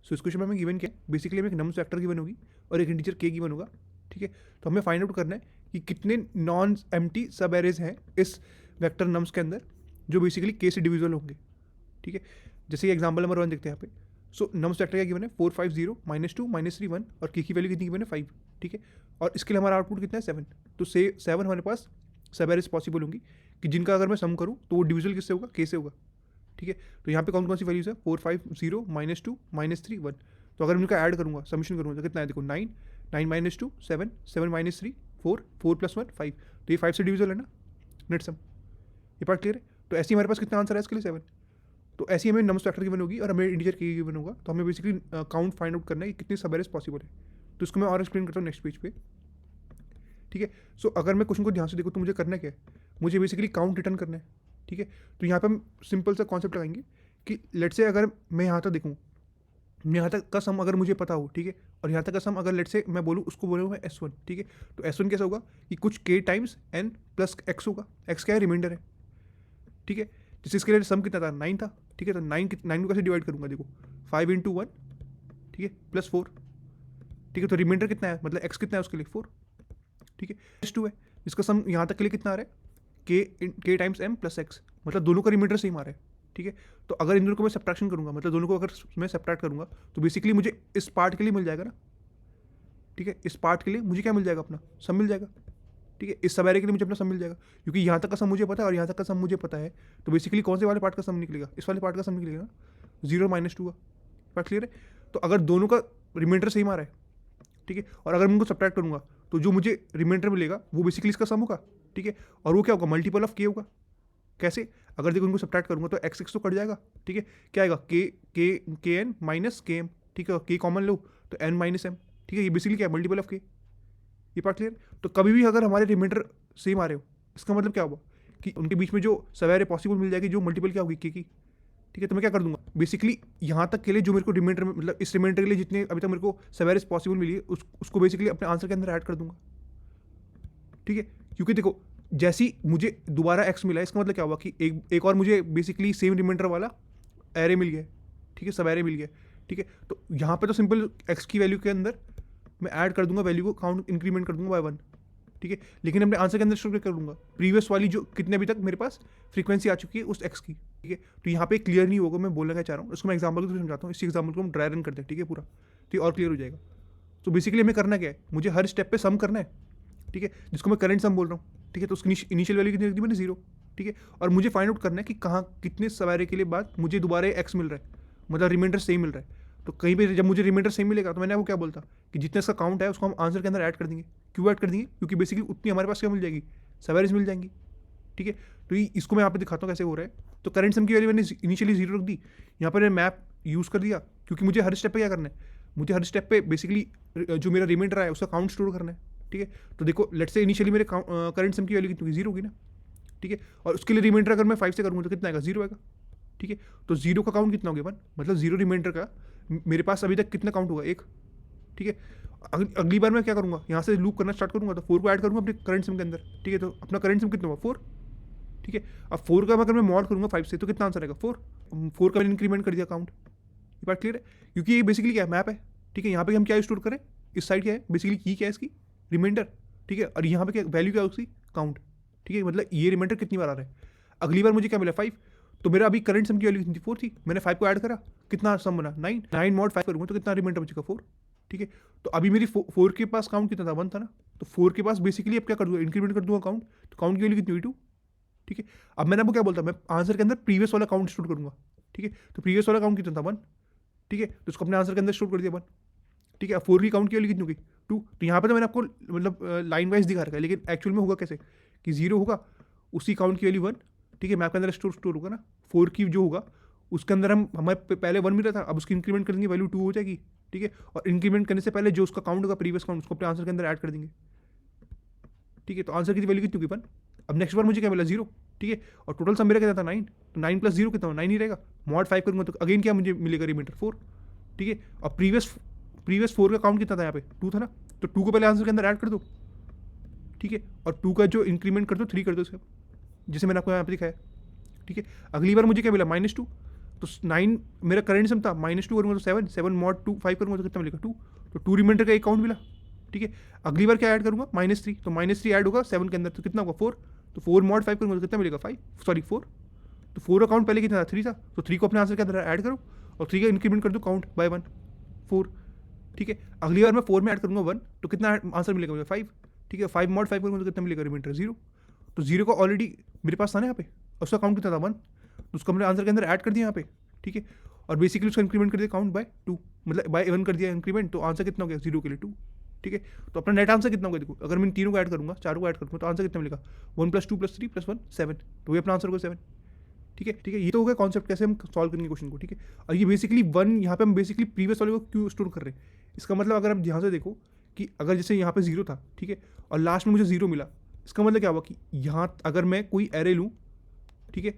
सो इस क्वेश्चन में हमें गिवन क्या है, बेसिकली हमें एक नम्स वेक्टर गिवन होगी और एक इंटीजर के गिवन होगा, ठीक है। तो हमें फाइंड आउट करना है कि कितने नॉन एम्प्टी सब एरेज हैं इस वेक्टर नम्स के अंदर जो बेसिकली के से डिविजिबल होंगे, ठीक है। जैसे एग्जाम्पल नंबर 1 देखते हैं यहाँ पे। सो नम्स वेक्टर क्या गिवन है, 4 5 0 -2 -3 1 और के की वैल्यू कितनी गिवन है 5, ठीक है। और इसके लिए हमारा आउटपुट कितना है 7। तो 7 हमारे पास सब एरेज पॉसिबल होंगी कि जिनका अगर मैं सम करूँ तो वो डिविजिबल किससे होगा, के से होगा, ठीक है। तो यहाँ पे कौन कौन सी वैल्यूज है, 4 5 0 -2 -3 1। तो अगर मैं इनका ऐड करूँगा, सबमिशन करूँगा तो कितना है, देखो 9 9 -2 7 7 -3 4 4 + 1 5। तो ये 5 से डिविजिबल है ना, नेट सम। ये पार्ट क्लियर है। तो ऐसे ही हमारे पास कितना आंसर है इसके लिए 7। तो ऐसे ही हमें नम्स वेक्टर गिवन होगी और हमें इंटीजर के गिवन होगा। तो हमें बेसिकली काउंट फाइंड आउट करना है कि कितने सब एरेज पॉसिबल है। तो इसको मैं और एक्सप्लेन करता हूँ नेक्स्ट पेज पे, ठीक है। सो अगर मैं क्वेश्चन को ध्यान से देखूँ तो मुझे करना क्या है, मुझे बेसिकली काउंट रिटर्न करना है, ठीक है। तो यहाँ पे हम सिंपल सा कॉन्सेप्ट लगाएंगे कि लेट से अगर मैं यहाँ तक देखूँ, यहाँ तक का सम अगर मुझे पता हो, ठीक है, और यहाँ तक का सम अगर लेट से मैं बोलूँ, उसको बोलूँ मैं S1, ठीक है। तो S1 कैसा होगा कि कुछ k times n plus x होगा, x क्या है, रिमाइंडर है, ठीक है। जैसे इसके लिए सम कितना था, 9 था, ठीक है। तो 9 को कैसे डिवाइड करूँगा, देखो 5 × 1, ठीक है, +4, ठीक है। तो रिमाइंडर कितना है, मतलब x कितना है उसके लिए 4, ठीक है। S2 है जिसका सम यहाँ तक के लिए कितना आ रहा है, k times m plus x, मतलब दोनों का रिमाइंडर सेम आ रहा है, ठीक है। तो अगर इन दोनों को मैं सब्ट्रैक्शन करूँगा, मतलब दोनों को अगर मैं सब्ट्रैक्ट करूँगा तो बेसिकली मुझे इस पार्ट के लिए मिल जाएगा ना, ठीक है। इस पार्ट के लिए मुझे क्या मिल जाएगा, अपना सम मिल जाएगा, ठीक है। इस सब एरे के लिए मुझे अपना सम मिल जाएगा, क्योंकि यहाँ तक का सम मुझे पता है और यहाँ तक का सम मुझे पता है। तो बेसिकली कौन से वाले पार्ट का सम निकलेगा, इस वाले पार्ट का सम निकलेगा ना, 0 -2 का पार्ट, क्लियर है। तो अगर दोनों का रिमाइंडर सेम आ रहा है, ठीक है, और अगर मैं उनको सब्ट्रैक्ट करूँगा तो जो मुझे रिमाइंडर मिलेगा वो बेसिकली इसका सम होगा, ठीक है। और वो क्या होगा, मल्टीपल ऑफ के होगा। कैसे, अगर देखो उनको सब्ट्रैक्ट करूँगा तो x तो कट जाएगा, ठीक है। क्या आएगा, के एन माइनस के एम, ठीक है। के कॉमन लो तो n माइनस एम, ठीक है। ये बेसिकली क्या है, मल्टीपल ऑफ के। ये पार्ट क्लियर। तो कभी भी अगर हमारे रिमाइंडर सेम आ रहे हो, इसका मतलब क्या होगा कि उनके बीच में जो सवेरे पॉसिबल मिल जाएगी, जो मल्टीपल क्या होगी के की, ठीक है। तो मैं क्या कर दूंगा, बेसिकली यहाँ तक के लिए जो मेरे को रिमाइंडर, मतलब इस रिमाइंडर के लिए जितने अभी तक मेरे को सवेरे पॉसिबल मिली है, उसको बेसिकली अपने आंसर के अंदर ऐड कर दूंगा, ठीक है। क्योंकि देखो जैसी मुझे दोबारा एक्स मिला है, इसका मतलब क्या हुआ कि एक और मुझे बेसिकली सेम रिमाइंडर वाला एरे मिल गया, ठीक है, सब एरे मिल गया, ठीक है। तो यहाँ पे तो सिंपल एक्स की वैल्यू के अंदर मैं ऐड कर दूंगा, वैल्यू को काउंट इंक्रीमेंट कर दूंगा बाय 1, ठीक है। लेकिन अपने आंसर के अंदर स्टोर कर दूंगा प्रीवियस वाली जो कितने अभी तक मेरे पास फ्रीक्वेंसी आ चुकी है उस एक्स की, ठीक है। तो यहाँ पे क्लियर नहीं होगा मैं बोलना क्या चाह रहा हूँ, उसको मैं एग्जाम्पल के थ्रू समझाता हूँ। इसी एग्जाम्पल को हम ड्राई रन करते हैं, ठीक है, पूरा, तो ये और क्लियर हो जाएगा। तो बेसिकली हमें करना क्या है, मुझे हर स्टेप पे सम करना है, ठीक है, जिसको मैं करंट सम बोल रहा हूँ, ठीक है। तो उसकी इनिशियल वैल्यू कितनी रख दी मैंने, 0, ठीक है। और मुझे फाइंड आउट करना है कि कहाँ कितने सवारे के लिए बाद मुझे दोबारा एक्स मिल रहा है, मतलब रिमाइंडर सेम मिल रहा है। तो कहीं पे जब मुझे रिमाइंडर सेम मिलेगा तो मैंने आपको क्या बोलता कि जितना इसका काउंट है उसको हम आंसर के अंदर ऐड कर देंगे। क्यों ऐड कर देंगे, क्योंकि बेसिकली उतनी हमारे पास क्या मिल जाएगी, सवारीज मिल जाएंगी, ठीक है। तो इसको मैं यहाँ पे दिखाता हूँ कैसे हो रहा है। तो करंट सम की वैल्यू मैंने इनिशियली 0 रख दी, यहाँ पर मैप यूज़ कर दिया, क्योंकि मुझे हर स्टेप पे क्या करना है, मुझे हर स्टेप पे बेसिकली जो मेरा रिमाइंडर है उसका काउंट स्टोर करना है, ठीक है। तो देखो लेट्स से इनिशियली मेरे करंट सम की वैल्यू कितनी होगी, 0 होगी ना, ठीक है। और उसके लिए रिमाइंडर अगर मैं 5 से करूँगा तो कितना आएगा, 0 आएगा, ठीक है। तो 0 का काउंट कितना हो गया 1, मतलब 0 रिमाइंडर का मेरे पास अभी तक कितना काउंट होगा, 1, ठीक है। अगली बार मैं क्या करूँगा, यहाँ से लूप करना स्टार्ट करूँगा तो 4 को ऐड करूँगा अपने करंट सम के अंदर, ठीक है। तो अपना करंट सम कितना होगा, 4, ठीक है। अब 4 का अगर मैं मॉड करूँगा 5 से तो कितना आंसर आएगा, 4 का मैंने इंक्रीमेंट कर दिया काउंट। ये बात क्लियर है, क्योंकि ये बेसिकली क्या है, मैप है, ठीक है। यहाँ पे हम क्या स्टोर करें, इस साइड क्या है, बेसिकली की क्या है इसकी, रिमाइंडर, ठीक है। और यहाँ पे क्या वैल्यू क्या है उसकी, काउंट, ठीक है। मतलब ये रिमाइंडर कितनी बार आ रहा है, अगली बार मुझे क्या मिला 5, तो मेरा अभी करंट सम की वैल्यू कितनी थी, 4 थी, मैंने 5 को ऐड करा, कितना सम बना 9, 9 मॉड 5 करूँगा तो कितना रिमाइंडर बचेगा 4, ठीक है। तो अभी मेरी 4 के पास काउंट कितना था, 1 था ना। तो 4 के पास बेसिकली अब क्या कर दूंगा, इंक्रीमेंट कर दूंगा काउंट, तो काउंट की वैल्यू कितनी हुई 2, ठीक है। अब मैंने आपको क्या बोलता, मैं आंसर के अंदर प्रीवियस वाला काउंट स्टोर करूँगा, ठीक है। तो प्रीवियस वाला काउंट कितना था, 1, ठीक है। तो उसको अपने आंसर के अंदर स्टोर कर दिया 1, ठीक है। अब 4 की काउंट की वैल्यू कितनी होगी, 2। तो यहाँ पे तो मैंने आपको मतलब लाइन वाइज दिखा रखा है, लेकिन एक्चुअल में होगा कैसे कि 0 होगा, उसी काउंट की वैल्यू 1, ठीक है, मैप के अंदर स्टोर होगा ना। 4 की जो होगा उसके अंदर हमारे पहले 1 मिला था, अब उसकी इंक्रीमेंट कर देंगे, वैल्यू 2 हो जाएगी, ठीक है। और इंक्रीमेंट करने से पहले जो उसका काउंट होगा प्रीवियस काउंट, उसको अपने आंसर के अंदर ऐड कर देंगे, ठीक है। तो आंसर की वैल्यू कितनी होगी 1। अब नेक्स्ट बार मुझे क्या मिला, 0, ठीक है। और टोटल सम मेरा कितना था 9, तो 9 + 0 कितना, 9 ही रहेगा। मॉड 5 करूँगा तो अगेन क्या मुझे मिलेगा, रिमाइंडर 4, ठीक है। और प्रीवियस 4 का काउंट कितना था, यहाँ पे 2 था ना, तो 2 को पहले आंसर के अंदर ऐड कर दो, ठीक है। और 2 का जो इंक्रीमेंट कर दो 3 कर दो इसका, जैसे मैंने आपको यहाँ पे दिखाया, ठीक है। अगली बार मुझे क्या मिला, -2, तो 9 मेरा करंट सम था, -2 करूँगा तो 7, 7 मॉड 2 5 करूँगा तो कितना मिलेगा 2, तो 2 रिमाइंडर का एक काउंट मिला, ठीक है। अगली बार क्या ऐड करूँगा -3, तो -3 ऐड होगा 7 के अंदर, तो कितना होगा 4, तो 4 मॉड 5 करूँगा तो कितना मिलेगा 5, सॉरी 4, तो 4 का काउंट पहले कितना था 3 था, तो 3 को अपने आंसर के अंदर ऐड करो और 3 का इंक्रीमेंट कर दो काउंट बाय 1, 4, ठीक है। अगली बार मैं 4 में ऐड करूँगा 1, तो कितना आंसर मिलेगा मुझे 5, ठीक है। 5 मॉड 5 करूँगा तो कितना मिलेगा रिमाइंडर 0, तो 0 का ऑलरेडी मेरे पास था ना यहाँ पे, उसका काउंट कितना था 1, तो उसको हमने आंसर के अंदर ऐड कर दिया यहाँ पे, ठीक है। और बेसिकली उसका इंक्रीमेंट कर दिया काउंट बाय 2, मतलब बाय 1 कर दिया इंक्रीमेंट, तो आंसर कितना हो गया 0 के लिए 2, ठीक है। तो अपना नेट आंसर कितना होगा देखो, अगर मैं तीनों को ऐड करूँगा, चारों को ऐड करूँगा, तो आंसर कितना मिलेगा 1 + 2 + 3 + 1 7, तो ये अपना आंसर होगा 7, ठीक है, ठीक है। ये तो हो गया कॉन्सेप्ट कैसे हम सॉल्व करेंगे क्वेश्चन को, ठीक है। और ये बेसिकली 1 यहाँ पे हम बेसिकली प्रीवियस वाले को क्यों स्टोर कर रहे हैं, इसका मतलब अगर आप ध्यान से देखो कि अगर जैसे यहाँ पे 0 था, ठीक है, और लास्ट में मुझे 0 मिला, इसका मतलब क्या हुआ कि यहाँ अगर मैं कोई एरे लूँ, ठीक है,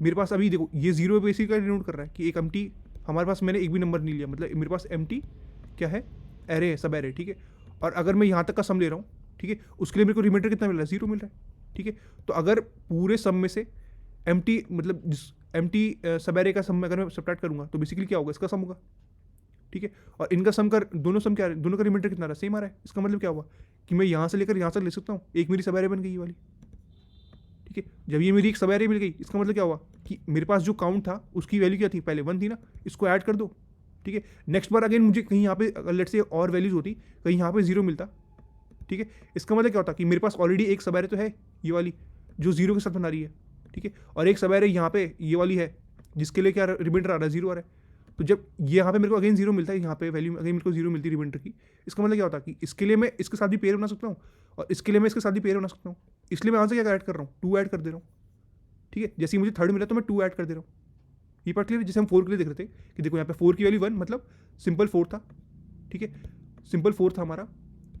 मेरे पास अभी देखो ये 0 बेसिकली डिनोट कर रहा है कि एक एम्प्टी, हमारे पास मैंने एक भी नंबर नहीं लिया, मतलब मेरे पास एम्प्टी क्या है, एरे है, सब एरे, ठीक है। और अगर मैं यहाँ तक का सम ले रहा हूँ, ठीक है, उसके लिए मेरे को रिमाइंडर कितना मिल रहा है 0 मिल रहा है, ठीक है। तो अगर पूरे सम में से एम्प्टी मतलब जिस एम्प्टी सब एरे का सम अगर मैं सब्ट्रैक्ट करूँगा तो बेसिकली क्या होगा, इसका सम होगा, ठीक है। और इनका सम कर दोनों सम क्या है, दोनों का रिमाइंडर कितना रहा है, सेम आ रहा है। इसका मतलब क्या हुआ कि मैं यहाँ से लेकर यहाँ तक ले सकता हूँ, एक मेरी सब एरे बन गई ये वाली, ठीक है। जब ये मेरी एक सब एरे मिल गई, इसका मतलब क्या हुआ कि मेरे पास जो काउंट था उसकी वैल्यू क्या थी, पहले 1 थी ना, इसको ऐड कर दो, ठीक है। नेक्स्ट बार अगेन मुझे कहीं यहाँ पे लेट्स से और वैल्यूज होती, कहीं यहाँ पे 0 मिलता, ठीक है। इसका मतलब क्या होता कि मेरे पास ऑलरेडी एक सब एरे तो है ये वाली जो 0 के साथ बना रही है, ठीक है, और एक सब एरे यहाँ पे ये वाली है जिसके लिए क्या रिमाइंडर आ रहा है 0 आ रहा है। तो जब ये यहाँ पे मेरे को अगेन 0 मिलता है, यहाँ पे वैल्यू अगेन मेरे को 0 मिलती है रिमाइंडर की, इसका मतलब क्या होता है कि इसके लिए मैं इसके साथ भी पेयर बना सकता हूँ और इसके लिए मैं इसके साथ भी पेयर बना सकता हूँ, इसलिए मैं आंसर क्या ऐड कर रहा हूँ 2 ऐड कर दे रहा हूँ, ठीक है। जैसे ही मुझे थर्ड मिला तो मैं 2 ऐड कर दे रहा हूँ, ये पार्ट क्लियर है। जैसे हम 4 के लिए देख रहे थे कि देखो यहाँ पे 4 की वैल्यू 1 मतलब सिंपल 4 था, ठीक है, सिंपल 4 था हमारा,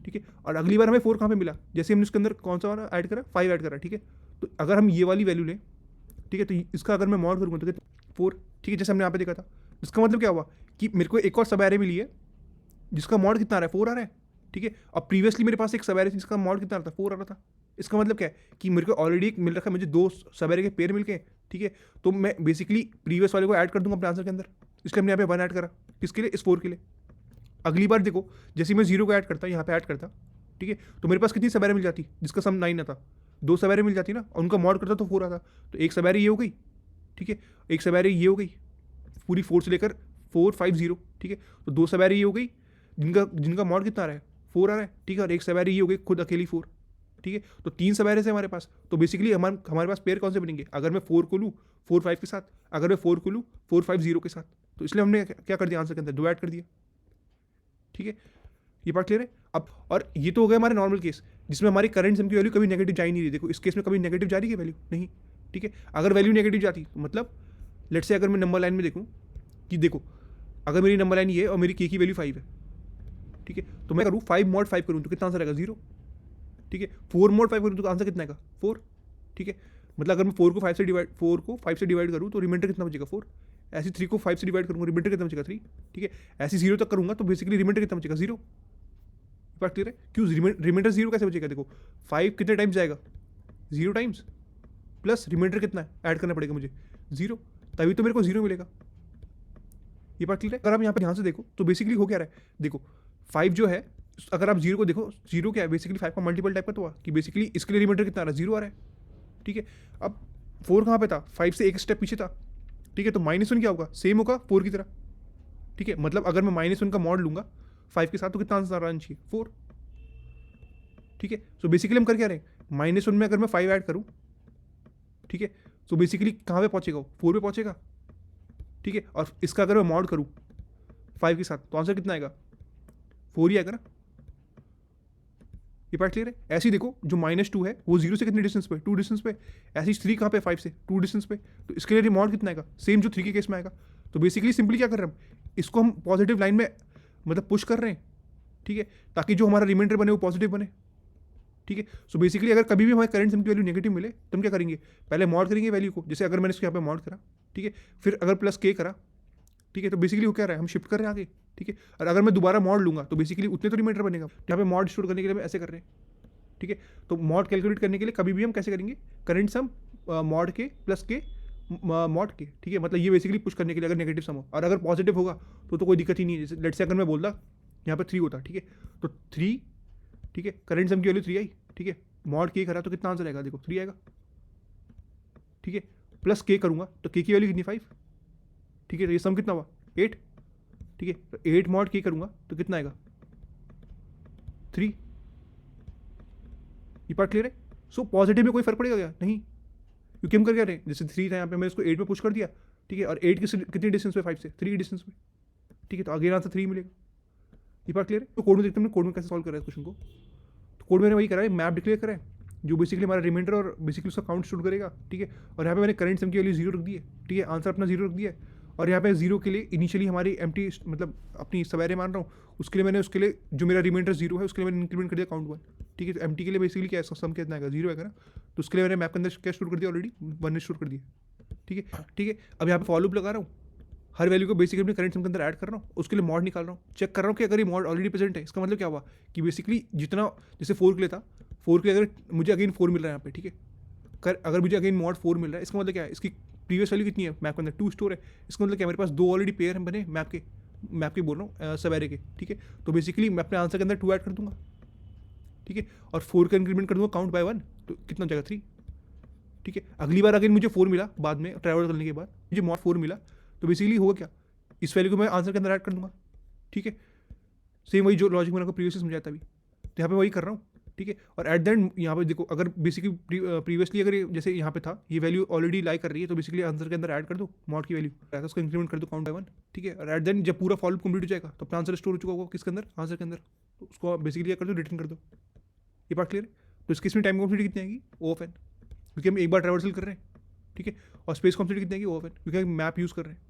ठीक है। और अगली बार हमें 4 कहाँ पे मिला, जैसे हमने उसके अंदर कौन सा वाला ऐड करा 5 ऐड करा, ठीक है। तो अगर हम ये वाली वैल्यू लें, ठीक है, तो इसका अगर मैं मॉड करूँगा तो 4, ठीक है, जैसे हमने यहाँ पे देखा था। इसका मतलब क्या हुआ कि मेरे को एक और सब एरे मिली है जिसका मॉड कितना आ रहा है 4 आ रहा है, ठीक है। और प्रीवियसली मेरे पास एक सब एरे थी जिसका मॉड कितना आ रहा था 4 आ रहा था। इसका मतलब क्या है कि मेरे को ऑलरेडी एक मिल रखा है, मुझे 2 सब एरे के पेयर मिल गए, ठीक है। तो मैं बेसिकली प्रीवियस वाले को ऐड कर दूंगा अपने आंसर के अंदर, इसलिए हमने यहाँ पे 1 ऐड करा, किसके लिए, इस 4 के लिए। अगली बार देखो जैसे मैं 0 को ऐड करता, यहाँ पे ऐड करता, ठीक है, तो मेरे पास कितनी सब एरे मिल जाती जिसका सम 9 आता, 2 सब एरे मिल जाती ना, और उनका मॉड करता तो 4 आता, तो एक सब एरे ये हो गई, ठीक है, एक सब एरे ये हो गई पूरी 4 से लेकर 4 5 0, ठीक है। तो 2 सब एरे ये हो गई जिनका जिनका मॉड कितना आ रहा है 4 आ रहा है, ठीक है, और एक सब एरे ये हो गई खुद अकेली 4, ठीक है। तो 3 सब एरे से हमारे पास, तो बेसिकली हमारे पास पेयर कौन से बनेंगे, अगर मैं 4 को लूँ 4 5 के साथ, अगर मैं 4 को लूँ 4 5 0 के साथ, तो इसलिए हमने क्या कर दिया आंसर के अंदर 2 ऐड कर दिया, ठीक है। ये बात क्लियर है। अब और ये तो हो गया हमारे नॉर्मल केस जिसमें हमारी करंट सम की वैल्यू कभी नेगेटिव जा ही नहीं रही। देखो इस केस में कभी नेगेटिव जा रही है वैल्यू नहीं, ठीक है। अगर वैल्यू नेगेटिव जाती तो मतलब लेट्स से अगर मैं नंबर लाइन में देखूँ कि देखो अगर मेरी नंबर लाइन ये है और मेरी के की वैल्यू 5 है, ठीक है, तो मैं करूँ 5 मॉड 5 करूँ तो कितना आंसर आएगा 0, ठीक है। 4 मॉड 5 करूँ तो आंसर कितना आएगा 4, ठीक है। मतलब अगर मैं 4 को 5 से डिवाइड करूँ तो रिमाइंडर कितना बचेगा 4, ऐसी 3 को 5 से डिवाइड करूँगा रिमाइंडर कितना बचेगा 3, ठीक है। ऐसी 0 तक करूँगा तो बेसिकली रिमाइंडर कितना बचेगा 0। बात क्लियर है। क्यों रिमाइंडर 0 कैसे बचेगा, देखो 5 कितने टाइम्स जाएगा 0 टाइम्स, प्लस रिमाइंडर कितना है ऐड करना पड़ेगा मुझे 0, तभी तो मेरे को 0 मिलेगा। ये बात क्लियर है। अगर आप यहाँ पे ध्यान से देखो तो बेसिकली हो क्या रहा है, देखो 5 जो है, अगर आप 0 को देखो 0 क्या है बेसिकली 5 का मल्टीपल टाइप का तो हुआ कि बेसिकली इसके लिए रिमाइंडर कितना आ रहा है 0 आ रहा है, ठीक है। अब 4 कहाँ पे था, 5 से एक स्टेप पीछे था, ठीक है। तो -1 क्या होगा, सेम होगा 4 की तरह, ठीक है। मतलब अगर मैं -1 का मॉड लूंगा 5 के साथ तो कितना आंसर आना चाहिए 4, ठीक है। सो बेसिकली हम कर क्या रहे हैं, -1 में अगर मैं 5 ऐड करूँ, ठीक है, सो बेसिकली कहाँ पे पहुँचेगा 4 पे पहुँचेगा, ठीक है। और इसका अगर मैं मॉड करूँ 5 के साथ तो आंसर कितना आएगा 4 ही आएगा ना। ये पार्ट क्लियर है। ऐसे ही देखो जो -2 है वो 0 से कितने डिस्टेंस पे 2 डिस्टेंस पे, ऐसी 3 कहाँ पे 5 से 2 डिस्टेंस पे, तो इसके लिए मॉड कितना आएगा सेम जो 3 के केस में आएगा। तो बेसिकली सिंपली क्या कर रहे हैं हम, इसको हम पॉजिटिव लाइन में मतलब पुश कर रहे हैं, ठीक है, ताकि जो हमारा रिमाइंडर बने वो पॉजिटिव बने, ठीक है। सो बेसिकली अगर कभी भी हमारे करंट सम की वैल्यू नेगेटिव मिले तो हम क्या करेंगे, पहले मॉड करेंगे वैल्यू को, जैसे अगर मैंने इसको यहाँ पे मॉड करा, ठीक है, फिर अगर प्लस के करा, ठीक है, तो बेसिकली वो क्या रहा है हम शिफ्ट कर रहे हैं आगे, ठीक है। और अगर मैं दोबारा मॉड लूंगा तो बेसिकली उतने तो रिमाइंडर बनेगा, यहाँ पे मॉड स्टोर करने के लिए हम ऐसे कर रहे हैं, ठीक है। तो मॉड कैलकुलेट करने के लिए कभी भी हम कैसे करेंगे, करंट सम मॉड के प्लस के मॉड के, ठीक है, मतलब ये बेसिकली पुश करने के लिए अगर नेगेटिव सम हो, और अगर पॉजिटिव होगा तो कोई दिक्कत ही नहीं है। जैसे लेट्स से अगर मैं बोलता यहाँ पर 3 होता, ठीक है, तो 3, ठीक है, करंट सम की वैल्यू 3 आई, ठीक है, मॉड के करा तो कितना आंसर आएगा, देखो 3 आएगा, ठीक है, प्लस के करूँगा तो के की वैल्यू कितनी 5, ठीक है, तो ये सम कितना हुआ 8, ठीक है, तो 8 मॉड के करूँगा तो कितना आएगा 3। ये पार्ट क्लियर है। सो पॉजिटिव में कोई फर्क पड़ेगा क्या, नहीं, क्योंकि हम कर क्या रहे हैं, जैसे 3 था यहाँ पे, मैं इसको 8 में पुश कर दिया, ठीक है, और 8 कितनी डिस्टेंस पे, 5 से 3 की डिस्टेंस पे, ठीक है, तो अगेन आंसर 3 मिलेगा। ये पार्ट क्लियर है। तो कोड में देखते हैं कोड में कैसे सॉल्व कर रहा है क्वेश्चन को। तो कोड मैंने वही करा है, मैप डिक्लेयर करा है जो बेसिकली हमारा रिमाइंडर और बेसिकली उसका काउंट स्टोर करेगा, ठीक है, और यहाँ पे मैंने करंट सम की वैल्यू 0 रख दी है, ठीक है, आंसर अपना 0 रख दिया है, और यहाँ पे 0 के लिए इनिशियली हमारी एम्प्टी मतलब अपनी सवेरे मान रहा हूँ, उसके लिए मैंने उसके लिए जो मेरा रिमाइंडर 0 है उसके लिए मैंने इंक्रीमेंट कर दिया काउंट 1, ठीक है, तो एम्प्टी के लिए बेसिकली क्या सम कितना आएगा 0 आएगा ना, तो उसके लिए मैंने मैप के अंदर क्या स्टोर कर दिया ऑलरेडी 1 स्टोर कर दिया, ठीक है, ठीक है। अब यहाँ पे फॉलो अप लगा रहा हूँ, हर वैल्यू को बेसिकली अपने करंट सम के अंदर ऐड कर रहा हूँ, उसके लिए मॉड निकाल रहा हूँ, चेक कर रहा हूँ कि अगर ये मॉड ऑलरेडी प्रेजेंट है, इसका मतलब क्या हुआ कि बेसिकली जितना जैसे 4 के लिए था, 4 के लिए अगर मुझे अगेन 4 मिल रहा है यहाँ पे, ठीक है, अगर मुझे अगेन मॉड 4 मिल रहा है, इसका मतलब क्या है, इसकी प्रीवियस वैल्यू कितनी है मैप के अंदर 2 स्टोर है, इसका मतलब क्या मेरे पास 2 ऑलरेडी पेयर हैं बने मैप के बोल रहा हूँ सवेरे के, ठीक है, तो बेसिकली मैं अपने आंसर के अंदर 2 ऐड कर दूंगा, ठीक है, और 4 का इंक्रीमेंट कर दूंगा काउंट बाय 1, तो कितना हो जाएगा 3, ठीक है। अगली बार अगेन मुझे 4 मिला बाद में ट्रैवल करने के बाद मुझे मॉड 4 मिला, तो बेसिकली होगा क्या, इस वैल्यू को मैं आंसर के अंदर ऐड कर दूंगा, ठीक है, सेम वही जो लॉजिक मैंने आपको प्रीवियसली समझाया था अभी, तो यहाँ पे वही कर रहा हूँ, ठीक है, और एट द एंड यहाँ पे देखो अगर बेसिकली प्रीवियसली अगर जैसे यहाँ पे था ये वैल्यू ऑलरेडी लाई कर रही है, तो बेसिकली आंसर के अंदर ऐड कर दो मॉड की वैल्यू, ऐसा उसको इंक्रीमेंट कर दो काउंट बाय 1, ठीक है, और एट द एंड जब पूरा फॉलो कंप्लीट हो जाएगा तो अपना आंसर स्टोर हो चुका होगा किसके अंदर, आंसर के अंदर, तो उसको बेसिकली क्या कर दो रिटर्न कर दो। ये बात क्लियर है। तो इसकी इसमें टाइम कॉम्प्लीट कितनी आएगी ओ ऑफ एन, क्योंकि हम एक बार ट्रैवर्सल कर रहे हैं, ठीक है, और स्पेस कॉम्प्लीट कितनी आएगी ओ ऑफ एन, क्योंकि हम मैप यूज़ कर रहे हैं,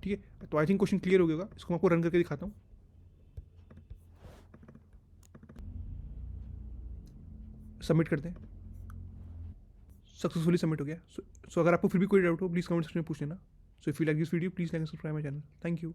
ठीक है। तो आई थिंक क्वेश्चन क्लियर हो गया, इसको मैं आपको रन करके दिखाता हूँ, सबमिट करते हैं, सक्सेसफुली सबमिट हो गया। सो अगर आपको फिर भी कोई डाउट हो प्लीज़ कमेंट सेक्शन में पूछ लेना। So if you like this video please like and subscribe my channel. Thank you.